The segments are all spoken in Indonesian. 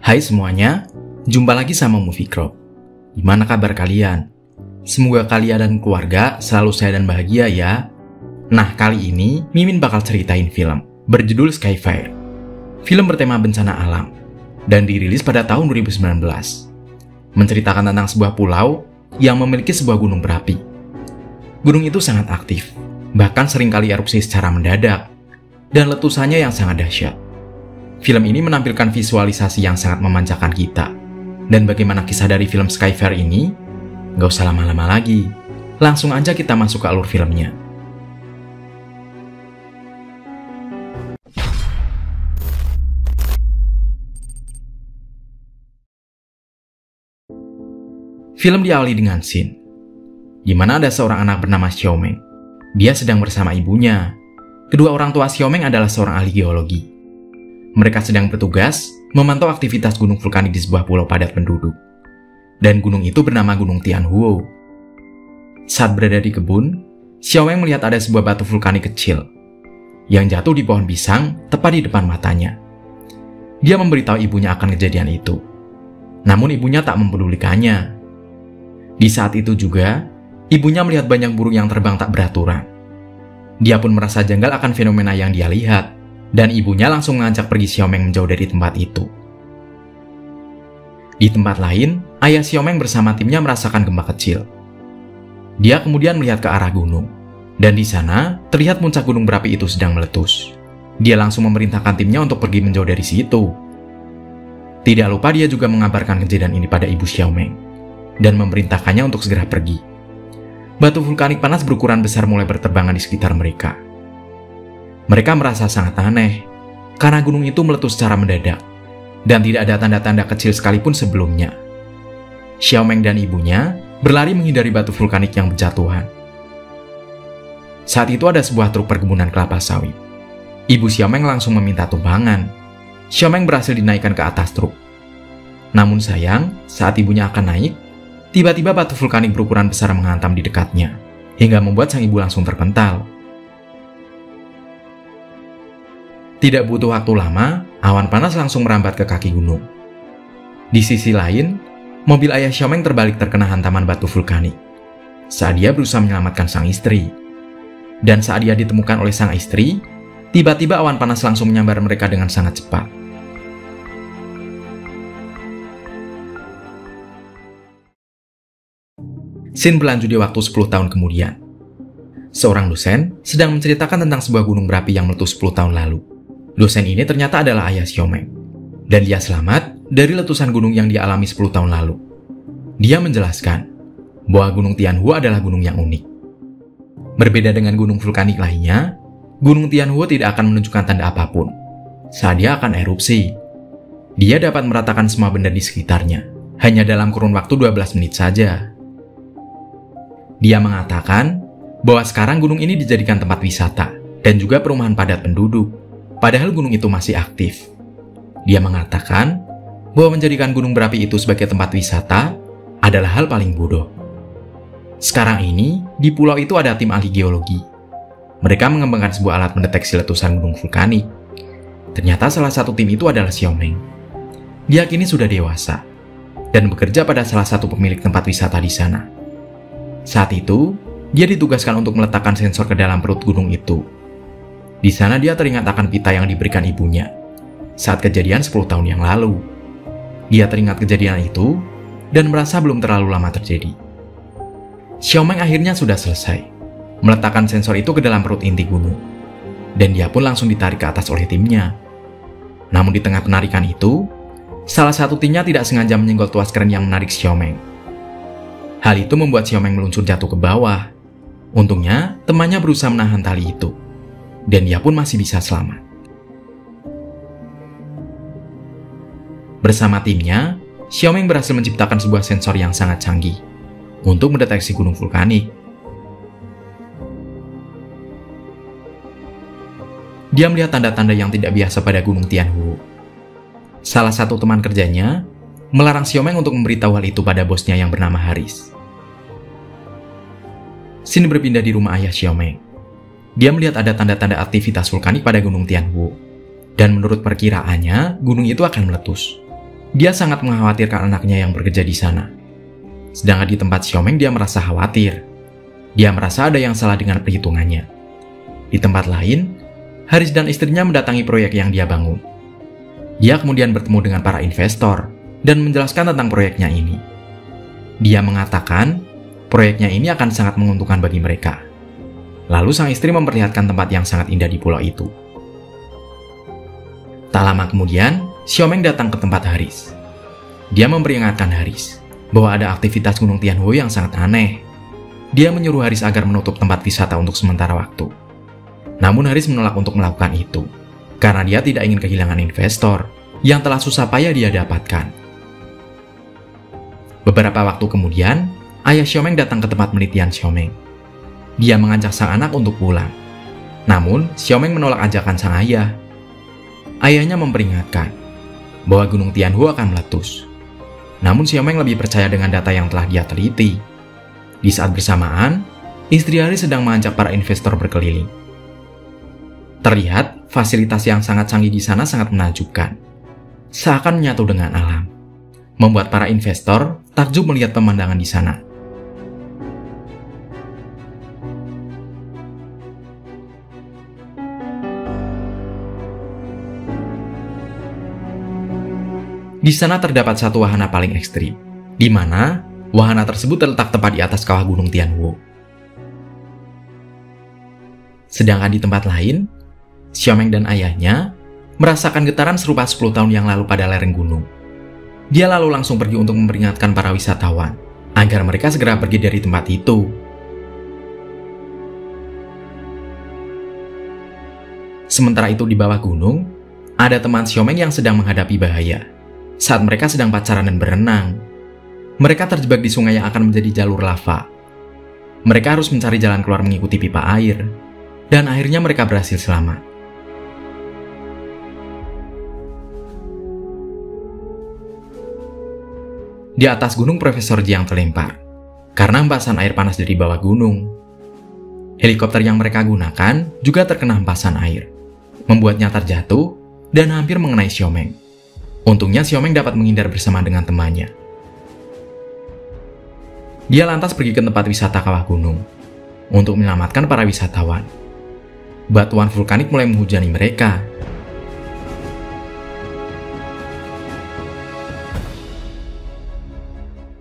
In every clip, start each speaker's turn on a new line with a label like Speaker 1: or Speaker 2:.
Speaker 1: Hai semuanya, jumpa lagi sama Movie Crop. Gimana kabar kalian? Semoga kalian dan keluarga selalu sehat dan bahagia ya. Nah, kali ini Mimin bakal ceritain film berjudul Skyfire. Film bertema bencana alam dan dirilis pada tahun 2019. Menceritakan tentang sebuah pulau yang memiliki sebuah gunung berapi. Gunung itu sangat aktif, bahkan seringkali erupsi secara mendadak, dan letusannya yang sangat dahsyat. Film ini menampilkan visualisasi yang sangat memanjakan kita. Dan bagaimana kisah dari film Skyfire ini? Gak usah lama-lama lagi. Langsung aja kita masuk ke alur filmnya. Film diawali dengan scene di mana ada seorang anak bernama Xiaomeng. Dia sedang bersama ibunya. Kedua orang tua Xiaomeng adalah seorang ahli geologi. Mereka sedang bertugas memantau aktivitas gunung vulkanik di sebuah pulau padat penduduk. Dan gunung itu bernama Gunung Tianhuo. Saat berada di kebun, Xiaomeng melihat ada sebuah batu vulkanik kecil yang jatuh di pohon pisang tepat di depan matanya. Dia memberitahu ibunya akan kejadian itu. Namun ibunya tak mempedulikannya. Di saat itu juga, ibunya melihat banyak burung yang terbang tak beraturan. Dia pun merasa janggal akan fenomena yang dia lihat. Dan ibunya langsung mengajak pergi Xiaomeng menjauh dari tempat itu. Di tempat lain, ayah Xiaomeng bersama timnya merasakan gempa kecil. Dia kemudian melihat ke arah gunung. Dan di sana, terlihat puncak gunung berapi itu sedang meletus. Dia langsung memerintahkan timnya untuk pergi menjauh dari situ. Tidak lupa dia juga mengabarkan kejadian ini pada ibu Xiaomeng. Dan memerintahkannya untuk segera pergi. Batu vulkanik panas berukuran besar mulai berterbangan di sekitar mereka. Mereka merasa sangat aneh, karena gunung itu meletus secara mendadak, dan tidak ada tanda-tanda kecil sekalipun sebelumnya. Xiaomeng dan ibunya berlari menghindari batu vulkanik yang berjatuhan. Saat itu ada sebuah truk perkebunan kelapa sawit. Ibu Xiaomeng langsung meminta tumpangan. Xiaomeng berhasil dinaikkan ke atas truk. Namun sayang, saat ibunya akan naik, tiba-tiba batu vulkanik berukuran besar menghantam di dekatnya, hingga membuat sang ibu langsung terpental. Tidak butuh waktu lama, awan panas langsung merambat ke kaki gunung. Di sisi lain, mobil ayah Xiaomeng terbalik terkena hantaman batu vulkanik saat dia berusaha menyelamatkan sang istri. Dan saat dia ditemukan oleh sang istri, tiba-tiba awan panas langsung menyambar mereka dengan sangat cepat. Scene berlanjut di waktu 10 tahun kemudian. Seorang dosen sedang menceritakan tentang sebuah gunung berapi yang meletus 10 tahun lalu. Dosen ini ternyata adalah ayah Xiaomeng, dan dia selamat dari letusan gunung yang dia alami 10 tahun lalu. Dia menjelaskan bahwa Gunung Tianhuo adalah gunung yang unik. Berbeda dengan gunung vulkanik lainnya, Gunung Tianhuo tidak akan menunjukkan tanda apapun saat dia akan erupsi. Dia dapat meratakan semua benda di sekitarnya, hanya dalam kurun waktu 12 menit saja. Dia mengatakan bahwa sekarang gunung ini dijadikan tempat wisata dan juga perumahan padat penduduk. Padahal gunung itu masih aktif. Dia mengatakan bahwa menjadikan gunung berapi itu sebagai tempat wisata adalah hal paling bodoh. Sekarang ini, di pulau itu ada tim ahli geologi. Mereka mengembangkan sebuah alat mendeteksi letusan gunung vulkanik. Ternyata salah satu tim itu adalah Xiaomeng. Dia kini sudah dewasa dan bekerja pada salah satu pemilik tempat wisata di sana. Saat itu, dia ditugaskan untuk meletakkan sensor ke dalam perut gunung itu. Di sana dia teringat akan pita yang diberikan ibunya saat kejadian 10 tahun yang lalu. Dia teringat kejadian itu dan merasa belum terlalu lama terjadi. Xiaomeng akhirnya sudah selesai meletakkan sensor itu ke dalam perut inti gunung. Dan dia pun langsung ditarik ke atas oleh timnya. Namun di tengah penarikan itu, salah satu timnya tidak sengaja menyenggol tuas kren yang menarik Xiaomeng. Hal itu membuat Xiaomeng meluncur jatuh ke bawah. Untungnya, temannya berusaha menahan tali itu. Dan dia pun masih bisa selamat. Bersama timnya, Xiaomeng berhasil menciptakan sebuah sensor yang sangat canggih untuk mendeteksi gunung vulkanik. Dia melihat tanda-tanda yang tidak biasa pada Gunung Tianhuo. Salah satu teman kerjanya melarang Xiaomeng untuk memberitahu hal itu pada bosnya yang bernama Haris. Scene berpindah di rumah ayah Xiaomeng. Dia melihat ada tanda-tanda aktivitas vulkanik pada Gunung Tianhuo. Dan menurut perkiraannya, gunung itu akan meletus. Dia sangat mengkhawatirkan anaknya yang bekerja di sana. Sedangkan di tempat Xiaomeng dia merasa khawatir. Dia merasa ada yang salah dengan perhitungannya. Di tempat lain, Haris dan istrinya mendatangi proyek yang dia bangun. Dia kemudian bertemu dengan para investor dan menjelaskan tentang proyeknya ini. Dia mengatakan proyeknya ini akan sangat menguntungkan bagi mereka. Lalu sang istri memperlihatkan tempat yang sangat indah di pulau itu. Tak lama kemudian, Xiaomeng datang ke tempat Haris. Dia memperingatkan Haris bahwa ada aktivitas Gunung Tianhu yang sangat aneh. Dia menyuruh Haris agar menutup tempat wisata untuk sementara waktu. Namun Haris menolak untuk melakukan itu, karena dia tidak ingin kehilangan investor yang telah susah payah dia dapatkan. Beberapa waktu kemudian, ayah Xiaomeng datang ke tempat penelitian Xiaomeng. Dia mengajak sang anak untuk pulang. Namun, Xiaomeng menolak ajakan sang ayah. Ayahnya memperingatkan bahwa Gunung Tianhu akan meletus. Namun Xiaomeng lebih percaya dengan data yang telah dia teliti. Di saat bersamaan, istri Haris sedang mengajak para investor berkeliling. Terlihat fasilitas yang sangat canggih di sana sangat menakjubkan, seakan menyatu dengan alam, membuat para investor takjub melihat pemandangan di sana. Di sana terdapat satu wahana paling ekstrim, di mana wahana tersebut terletak tepat di atas kawah Gunung Tianhu. Sedangkan di tempat lain, Xiaomeng dan ayahnya merasakan getaran serupa 10 tahun yang lalu pada lereng gunung. Dia lalu langsung pergi untuk memperingatkan para wisatawan agar mereka segera pergi dari tempat itu. Sementara itu di bawah gunung, ada teman Xiaomeng yang sedang menghadapi bahaya. Saat mereka sedang pacaran dan berenang, mereka terjebak di sungai yang akan menjadi jalur lava. Mereka harus mencari jalan keluar mengikuti pipa air, dan akhirnya mereka berhasil selamat. Di atas gunung Profesor Jiang terlempar karena hempasan air panas dari bawah gunung. Helikopter yang mereka gunakan juga terkena hempasan air, membuatnya terjatuh dan hampir mengenai Xiaomeng. Untungnya Xiaomeng dapat menghindar bersama dengan temannya. Dia lantas pergi ke tempat wisata kawah gunung untuk menyelamatkan para wisatawan. Batuan vulkanik mulai menghujani mereka.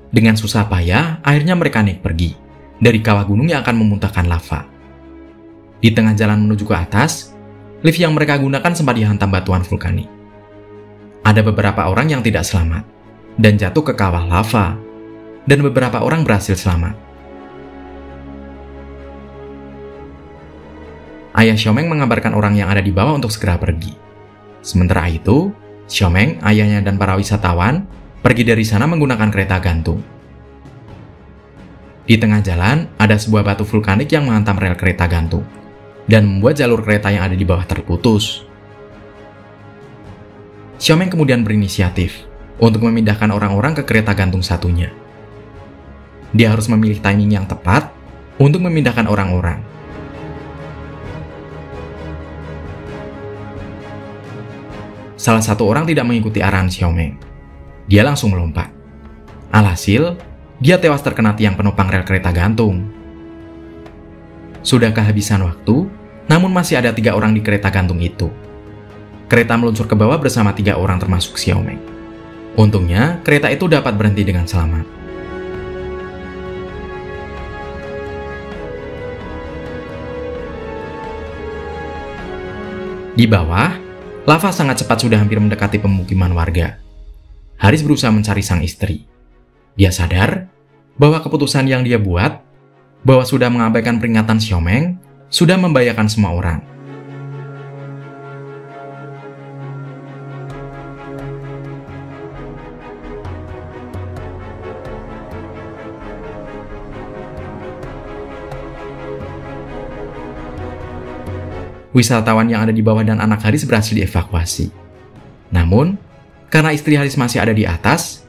Speaker 1: Dengan susah payah, akhirnya mereka naik pergi dari kawah gunung yang akan memuntahkan lava. Di tengah jalan menuju ke atas, lift yang mereka gunakan sempat dihantam batuan vulkanik. Ada beberapa orang yang tidak selamat dan jatuh ke kawah lava, dan beberapa orang berhasil selamat. Ayah Xiaomeng mengabarkan orang yang ada di bawah untuk segera pergi. Sementara itu, Xiaomeng, ayahnya, dan para wisatawan pergi dari sana menggunakan kereta gantung. Di tengah jalan, ada sebuah batu vulkanik yang menghantam rel kereta gantung dan membuat jalur kereta yang ada di bawah terputus. Xiaomeng kemudian berinisiatif untuk memindahkan orang-orang ke kereta gantung satunya. Dia harus memilih timing yang tepat untuk memindahkan orang-orang. Salah satu orang tidak mengikuti arahan Xiaomeng. Dia langsung melompat. Alhasil, dia tewas terkena tiang penopang rel kereta gantung. Sudah kehabisan waktu, namun masih ada 3 orang di kereta gantung itu. Kereta meluncur ke bawah bersama 3 orang termasuk Xiaomeng. Untungnya, kereta itu dapat berhenti dengan selamat. Di bawah, lava sangat cepat sudah hampir mendekati pemukiman warga. Haris berusaha mencari sang istri. Dia sadar bahwa keputusan yang dia buat, bahwa sudah mengabaikan peringatan Xiaomeng, sudah membahayakan semua orang. Wisatawan yang ada di bawah dan anak Haris berhasil dievakuasi. Namun, karena istri Haris masih ada di atas,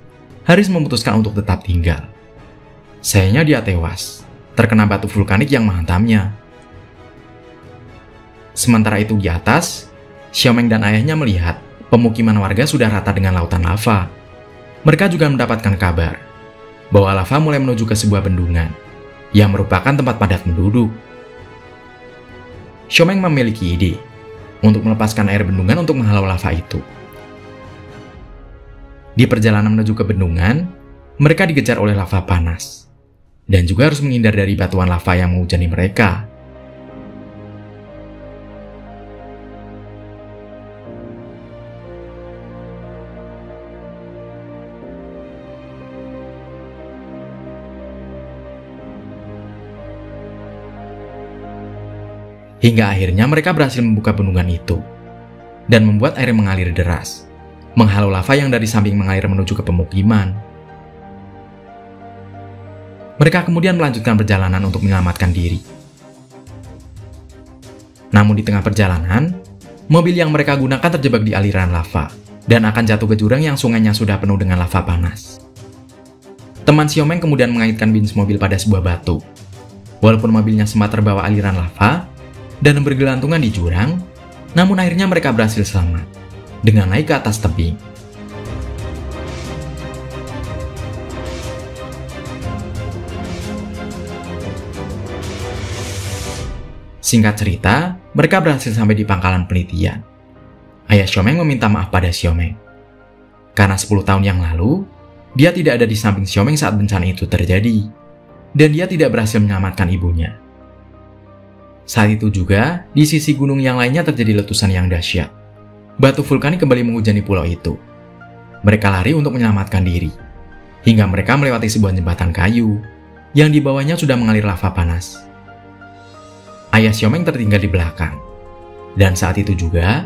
Speaker 1: Haris memutuskan untuk tetap tinggal. Sayangnya dia tewas, terkena batu vulkanik yang menghantamnya. Sementara itu di atas, Xiaomeng dan ayahnya melihat pemukiman warga sudah rata dengan lautan lava. Mereka juga mendapatkan kabar bahwa lava mulai menuju ke sebuah bendungan yang merupakan tempat padat penduduk. Xiaomeng memiliki ide untuk melepaskan air bendungan untuk menghalau lava itu. Di perjalanan menuju ke bendungan, mereka dikejar oleh lava panas dan juga harus menghindar dari batuan lava yang menghujani mereka. Hingga akhirnya mereka berhasil membuka bendungan itu dan membuat air mengalir deras, menghalau lava yang dari samping mengalir menuju ke pemukiman. Mereka kemudian melanjutkan perjalanan untuk menyelamatkan diri. Namun di tengah perjalanan, mobil yang mereka gunakan terjebak di aliran lava dan akan jatuh ke jurang yang sungainya sudah penuh dengan lava panas. Teman Xiaomeng kemudian mengaitkan bins mobil pada sebuah batu. Walaupun mobilnya sempat terbawa aliran lava dan bergelantungan di jurang, namun akhirnya mereka berhasil selamat dengan naik ke atas tebing. Singkat cerita, mereka berhasil sampai di pangkalan penelitian. Ayah Xiaomeng meminta maaf pada Xiaomeng karena 10 tahun yang lalu, dia tidak ada di samping Xiaomeng saat bencana itu terjadi, dan dia tidak berhasil menyelamatkan ibunya. Saat itu juga, di sisi gunung yang lainnya terjadi letusan yang dahsyat. Batu vulkanik kembali menghujani pulau itu. Mereka lari untuk menyelamatkan diri, hingga mereka melewati sebuah jembatan kayu, yang di bawahnya sudah mengalir lava panas. Ayah Xiaomeng tertinggal di belakang, dan saat itu juga,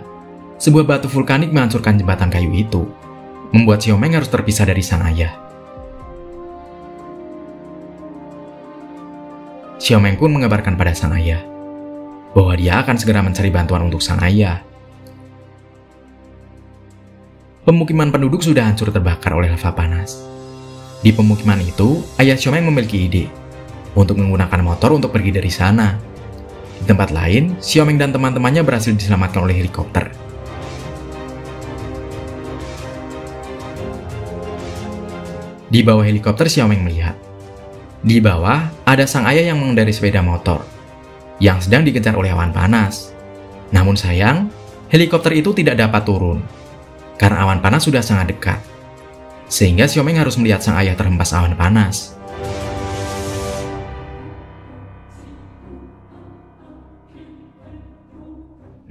Speaker 1: sebuah batu vulkanik menghancurkan jembatan kayu itu, membuat Xiaomeng harus terpisah dari sang ayah. Xiaomeng pun mengabarkan pada sang ayah bahwa dia akan segera mencari bantuan untuk sang ayah. Pemukiman penduduk sudah hancur terbakar oleh lava panas. Di pemukiman itu, ayah Xiaomeng memiliki ide untuk menggunakan motor untuk pergi dari sana. Di tempat lain, Xiaomeng dan teman-temannya berhasil diselamatkan oleh helikopter. Di bawah helikopter, Xiaomeng melihat di bawah ada sang ayah yang mengendarai sepeda motor yang sedang dikejar oleh awan panas. Namun sayang, helikopter itu tidak dapat turun karena awan panas sudah sangat dekat, sehingga Xiaomeng harus melihat sang ayah terhempas awan panas.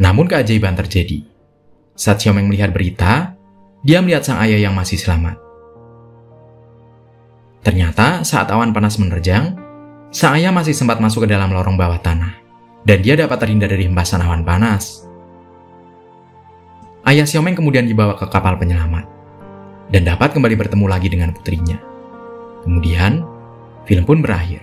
Speaker 1: Namun keajaiban terjadi. Saat Xiaomeng melihat berita, dia melihat sang ayah yang masih selamat. Ternyata saat awan panas menerjang, sang ayah masih sempat masuk ke dalam lorong bawah tanah, dan dia dapat terhindar dari hembasan awan panas. Ayah Xiaomeng kemudian dibawa ke kapal penyelamat, dan dapat kembali bertemu lagi dengan putrinya. Kemudian, film pun berakhir.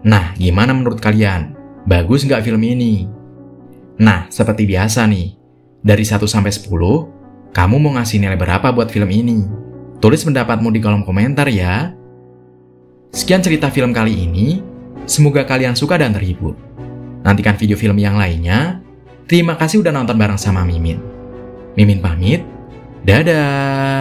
Speaker 1: Nah, gimana menurut kalian? Bagus nggak film ini? Nah, seperti biasa nih, dari 1 sampai 10, kamu mau ngasih nilai berapa buat film ini? Tulis pendapatmu di kolom komentar ya. Sekian cerita film kali ini, semoga kalian suka dan terhibur. Nantikan video film yang lainnya. Terima kasih udah nonton bareng sama Mimin. Mimin pamit, dadah!